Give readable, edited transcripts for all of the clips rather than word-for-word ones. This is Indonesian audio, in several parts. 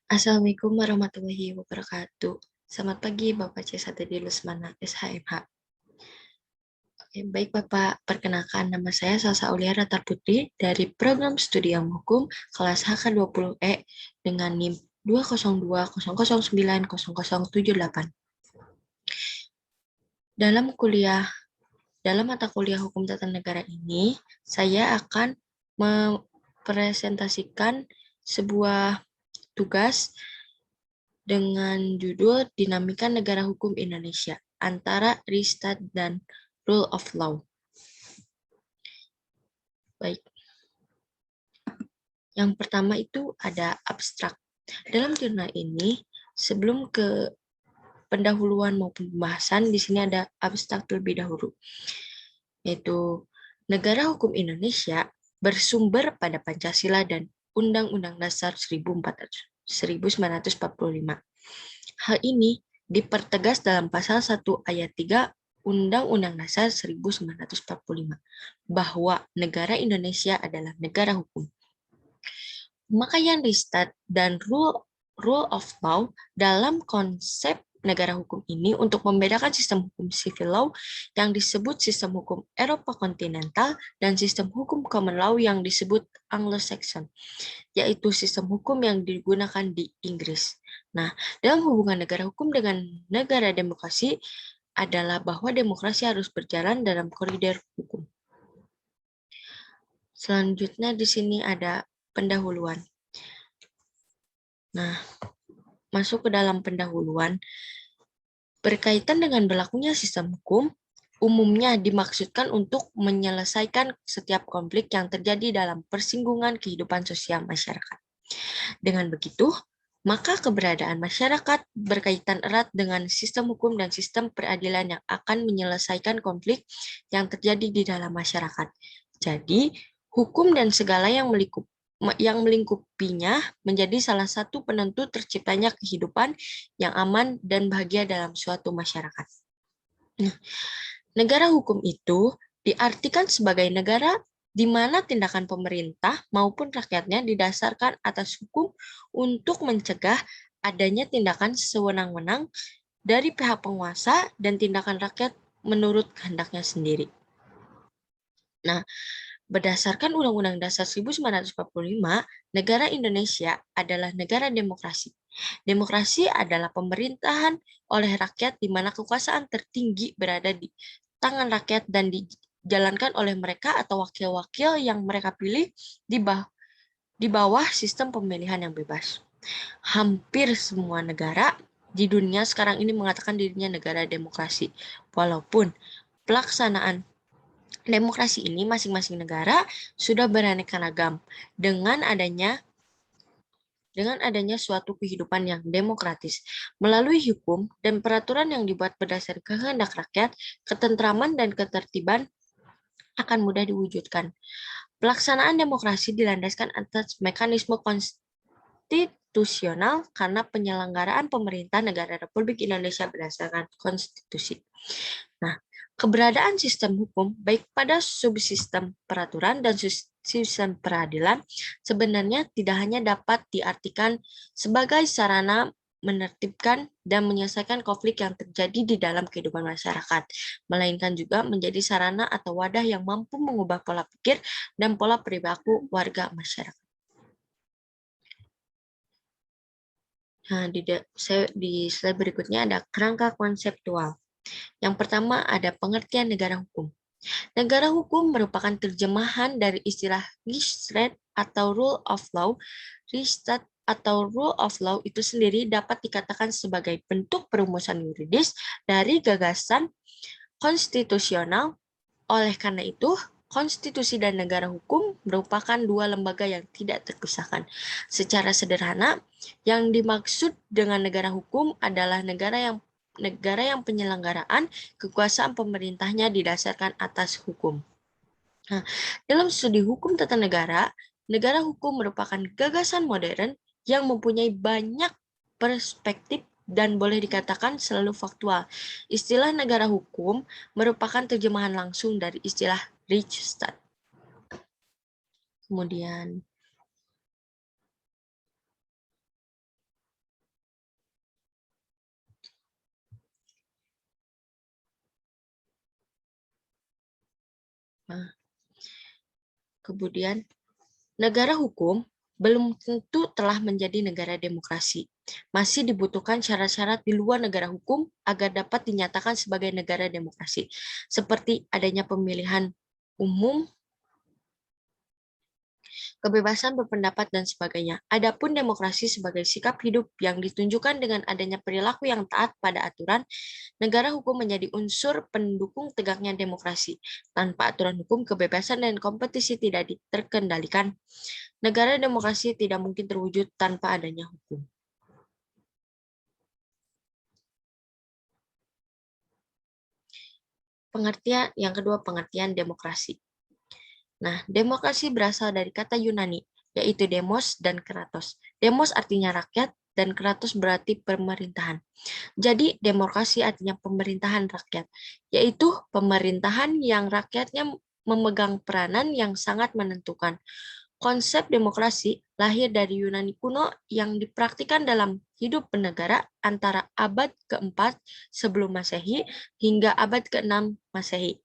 Assalamualaikum warahmatullahi wabarakatuh. Selamat pagi Bapak C1D Lusmana SHMH. Oke, baik Bapak, perkenalkan nama saya Salsa Auliara Tarputri dari Program Studi Ilmu Hukum kelas HK20E dengan NIM 20200900078. Dalam mata kuliah Hukum Tata Negara ini, saya akan mempresentasikan sebuah tugas dengan judul Dinamika Negara Hukum Indonesia antara Ristat dan Rule of Law. Baik. Yang pertama itu ada abstrak. Dalam jurnal ini, sebelum ke pendahuluan maupun pembahasan, di sini ada abstrak terlebih dahulu. Yaitu negara hukum Indonesia bersumber pada Pancasila dan Undang-Undang Dasar 1945. Hal ini dipertegas dalam pasal 1 ayat 3 Undang-Undang Dasar 1945 bahwa negara Indonesia adalah negara hukum. Pemakaian Ristat dan Rule of Law dalam konsep negara hukum ini untuk membedakan sistem hukum civil law yang disebut sistem hukum Eropa kontinental dan sistem hukum common law yang disebut Anglo-Saxon, yaitu sistem hukum yang digunakan di Inggris. Nah, dalam hubungan negara hukum dengan negara demokrasi adalah bahwa demokrasi harus berjalan dalam koridor hukum. Selanjutnya di sini ada pendahuluan. Nah, masuk ke dalam pendahuluan, berkaitan dengan berlakunya sistem hukum, umumnya dimaksudkan untuk menyelesaikan setiap konflik yang terjadi dalam persinggungan kehidupan sosial masyarakat. Dengan begitu, maka keberadaan masyarakat berkaitan erat dengan sistem hukum dan sistem peradilan yang akan menyelesaikan konflik yang terjadi di dalam masyarakat. Jadi, hukum dan segala yang melingkupinya menjadi salah satu penentu terciptanya kehidupan yang aman dan bahagia dalam suatu masyarakat. Nah, negara hukum itu diartikan sebagai negara di mana tindakan pemerintah maupun rakyatnya didasarkan atas hukum untuk mencegah adanya tindakan sewenang-wenang dari pihak penguasa dan tindakan rakyat menurut kehendaknya sendiri. Nah, berdasarkan Undang-Undang Dasar 1945, negara Indonesia adalah negara demokrasi. Demokrasi adalah pemerintahan oleh rakyat di mana kekuasaan tertinggi berada di tangan rakyat dan dijalankan oleh mereka atau wakil-wakil yang mereka pilih di bawah sistem pemilihan yang bebas. Hampir semua negara di dunia sekarang ini mengatakan dirinya negara demokrasi, walaupun pelaksanaan demokrasi ini masing-masing negara sudah beraneka ragam dengan adanya suatu kehidupan yang demokratis. Melalui hukum dan peraturan yang dibuat berdasar kehendak rakyat, ketentraman dan ketertiban akan mudah diwujudkan. Pelaksanaan demokrasi dilandaskan atas mekanisme konstitusional karena penyelenggaraan pemerintah negara Republik Indonesia berdasarkan konstitusi. Nah, keberadaan sistem hukum, baik pada subsistem peraturan dan sistem peradilan, sebenarnya tidak hanya dapat diartikan sebagai sarana menertibkan dan menyelesaikan konflik yang terjadi di dalam kehidupan masyarakat, melainkan juga menjadi sarana atau wadah yang mampu mengubah pola pikir dan pola perilaku warga masyarakat. Nah, di slide berikutnya ada kerangka konseptual. Yang pertama ada pengertian negara hukum. Negara hukum merupakan terjemahan dari istilah Rechtsstaat atau Rule of Law. Rechtsstaat atau Rule of Law itu sendiri dapat dikatakan sebagai bentuk perumusan yuridis dari gagasan konstitusional. Oleh karena itu, konstitusi dan negara hukum merupakan dua lembaga yang tidak terpisahkan. Secara sederhana, yang dimaksud dengan negara hukum adalah negara yang penyelenggaraan kekuasaan pemerintahnya didasarkan atas hukum. Nah, dalam studi hukum tata negara, negara hukum merupakan gagasan modern yang mempunyai banyak perspektif dan boleh dikatakan selalu faktual. Istilah negara hukum merupakan terjemahan langsung dari istilah Rechtsstaat. Kemudian Kemudian, negara hukum belum tentu telah menjadi negara demokrasi. Masih dibutuhkan syarat-syarat di luar negara hukum agar dapat dinyatakan sebagai negara demokrasi, seperti adanya pemilihan umum, kebebasan berpendapat, dan sebagainya. Adapun demokrasi sebagai sikap hidup yang ditunjukkan dengan adanya perilaku yang taat pada aturan, negara hukum menjadi unsur pendukung tegaknya demokrasi. Tanpa aturan hukum, kebebasan dan kompetisi tidak terkendalikan. Negara demokrasi tidak mungkin terwujud tanpa adanya hukum. Pengertian yang kedua, pengertian demokrasi. Nah, demokrasi berasal dari kata Yunani, yaitu demos dan kratos. Demos artinya rakyat, dan kratos berarti pemerintahan. Jadi, demokrasi artinya pemerintahan rakyat, yaitu pemerintahan yang rakyatnya memegang peranan yang sangat menentukan. Konsep demokrasi lahir dari Yunani kuno yang dipraktikkan dalam hidup bernegara antara abad ke-4 sebelum Masehi hingga abad ke-6 Masehi.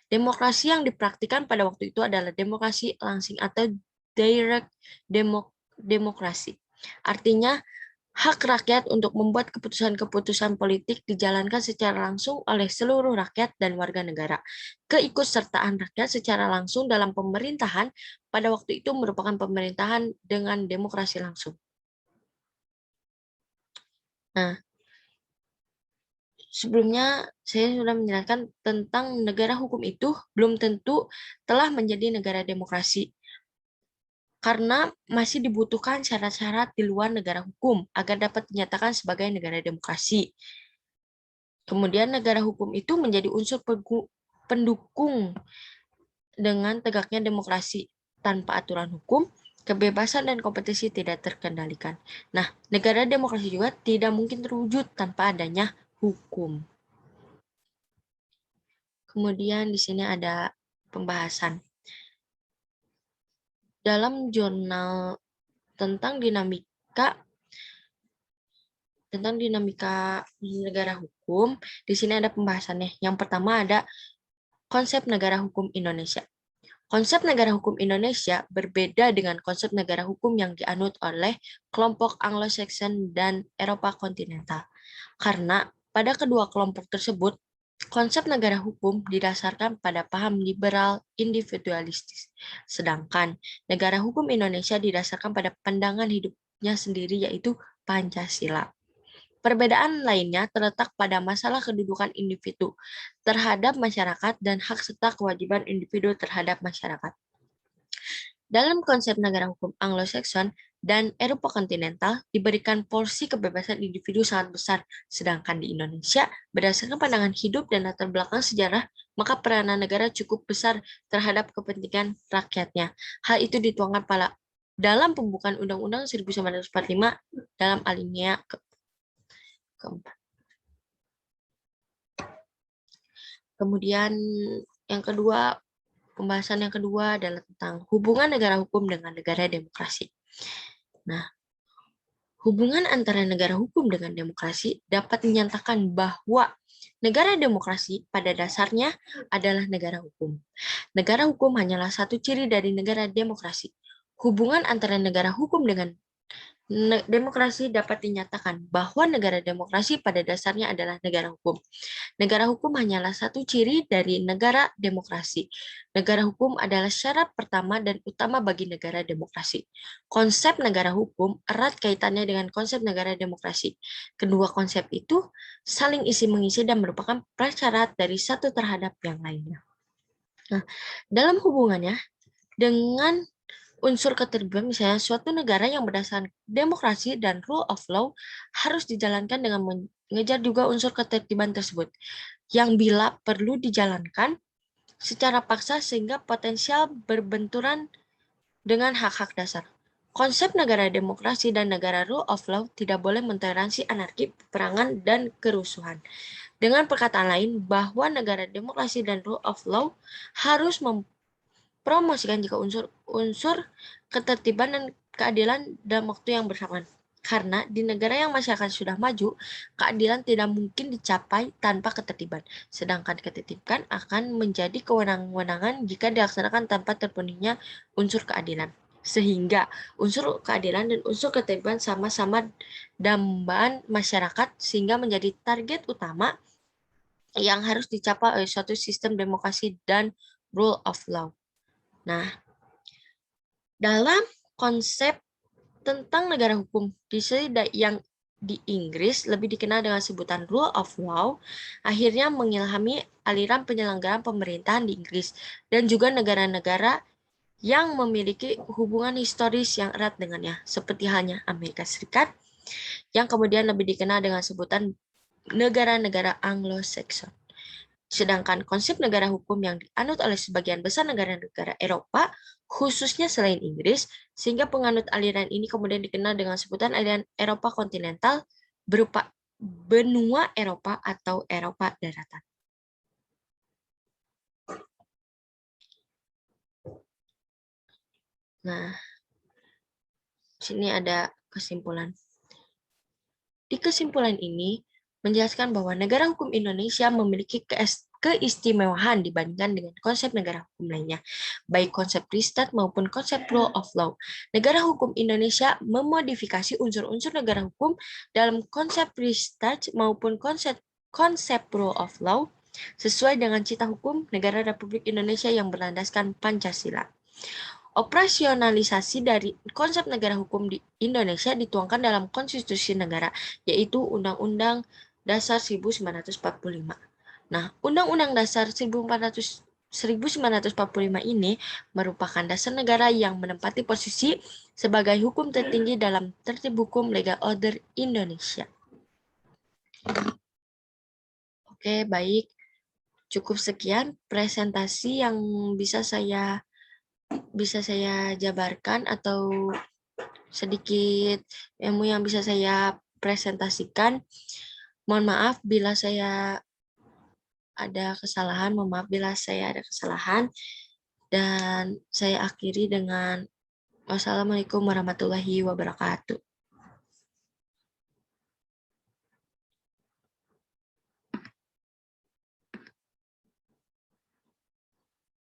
Demokrasi yang dipraktikkan pada waktu itu adalah demokrasi langsing atau direct demokrasi. Artinya, hak rakyat untuk membuat keputusan-keputusan politik dijalankan secara langsung oleh seluruh rakyat dan warga negara. Keikutsertaan rakyat secara langsung dalam pemerintahan pada waktu itu merupakan pemerintahan dengan demokrasi langsung. Nah, sebelumnya saya sudah menjelaskan tentang negara hukum itu belum tentu telah menjadi negara demokrasi, karena masih dibutuhkan syarat-syarat di luar negara hukum agar dapat dinyatakan sebagai negara demokrasi. Kemudian negara hukum itu menjadi unsur pendukung dengan tegaknya demokrasi. Tanpa aturan hukum, kebebasan dan kompetisi tidak terkendalikan. Nah, negara demokrasi juga tidak mungkin terwujud tanpa adanya hukum. Kemudian di sini ada pembahasan. Dalam jurnal tentang dinamika negara hukum, di sini ada pembahasannya. Yang pertama ada konsep negara hukum Indonesia. Konsep negara hukum Indonesia berbeda dengan konsep negara hukum yang dianut oleh kelompok Anglo-Saxon dan Eropa kontinental. Karena pada kedua kelompok tersebut, konsep negara hukum didasarkan pada paham liberal individualistis. Sedangkan negara hukum Indonesia didasarkan pada pandangan hidupnya sendiri, yaitu Pancasila. Perbedaan lainnya terletak pada masalah kedudukan individu terhadap masyarakat dan hak serta kewajiban individu terhadap masyarakat. Dalam konsep negara hukum Anglo-Saxon dan Eropa kontinental diberikan porsi kebebasan individu sangat besar, sedangkan di Indonesia, berdasarkan pandangan hidup dan latar belakang sejarah, maka peranan negara cukup besar terhadap kepentingan rakyatnya. Hal itu dituangkan dalam pembukaan Undang-Undang 1945 dalam alinea keempat. Kemudian yang kedua, pembahasan yang kedua adalah tentang hubungan negara hukum dengan negara demokrasi. Nah, hubungan antara negara hukum dengan demokrasi dapat menyatakan bahwa negara demokrasi pada dasarnya adalah negara hukum. Negara hukum hanyalah satu ciri dari negara demokrasi. Hubungan antara negara hukum dengan demokrasi dapat dinyatakan bahwa negara demokrasi pada dasarnya adalah negara hukum. Negara hukum hanyalah satu ciri dari negara demokrasi. Negara hukum adalah syarat pertama dan utama bagi negara demokrasi. Konsep negara hukum erat kaitannya dengan konsep negara demokrasi. Kedua konsep itu saling isi-mengisi dan merupakan prasyarat dari satu terhadap yang lainnya. Nah, dalam hubungannya dengan unsur ketertiban, misalnya suatu negara yang berdasarkan demokrasi dan rule of law harus dijalankan dengan mengejar juga unsur ketertiban tersebut, yang bila perlu dijalankan secara paksa sehingga potensial berbenturan dengan hak-hak dasar. Konsep negara demokrasi dan negara rule of law tidak boleh mentoleransi anarki, peperangan, dan kerusuhan. Dengan perkataan lain, bahwa negara demokrasi dan rule of law harus promosikan jika unsur ketertiban dan keadilan dalam waktu yang bersamaan. Karena di negara yang masyarakat sudah maju, keadilan tidak mungkin dicapai tanpa ketertiban. Sedangkan ketertiban akan menjadi kewenangan jika dilaksanakan tanpa terpenuhinya unsur keadilan. Sehingga unsur keadilan dan unsur ketertiban sama-sama dambaan masyarakat sehingga menjadi target utama yang harus dicapai oleh suatu sistem demokrasi dan rule of law. Nah, dalam konsep tentang negara hukum yang di Inggris lebih dikenal dengan sebutan rule of law, akhirnya mengilhami aliran penyelenggaraan pemerintahan di Inggris dan juga negara-negara yang memiliki hubungan historis yang erat dengannya, seperti halnya Amerika Serikat, yang kemudian lebih dikenal dengan sebutan negara-negara Anglo-Saxon. Sedangkan konsep negara hukum yang dianut oleh sebagian besar negara-negara Eropa, khususnya selain Inggris, sehingga penganut aliran ini kemudian dikenal dengan sebutan aliran Eropa kontinental berupa benua Eropa atau Eropa daratan. Nah, sini ada kesimpulan. Di kesimpulan ini, menjelaskan bahwa negara hukum Indonesia memiliki keistimewaan dibandingkan dengan konsep negara hukum lainnya, baik konsep Pristat maupun konsep rule of law. Negara hukum Indonesia memodifikasi unsur-unsur negara hukum dalam konsep Pristat maupun konsep rule of law sesuai dengan cita hukum negara Republik Indonesia yang berlandaskan Pancasila. Operasionalisasi dari konsep negara hukum di Indonesia dituangkan dalam konstitusi negara, yaitu Undang-Undang Dasar 1945. Nah, Undang-Undang Dasar 1945 ini merupakan dasar negara yang menempati posisi sebagai hukum tertinggi dalam tertib hukum legal order Indonesia. Oke, baik. Cukup sekian presentasi yang bisa saya jabarkan atau sedikit ilmu yang bisa saya presentasikan. Mohon maaf bila saya ada kesalahan, dan saya akhiri dengan wassalamualaikum warahmatullahi wabarakatuh.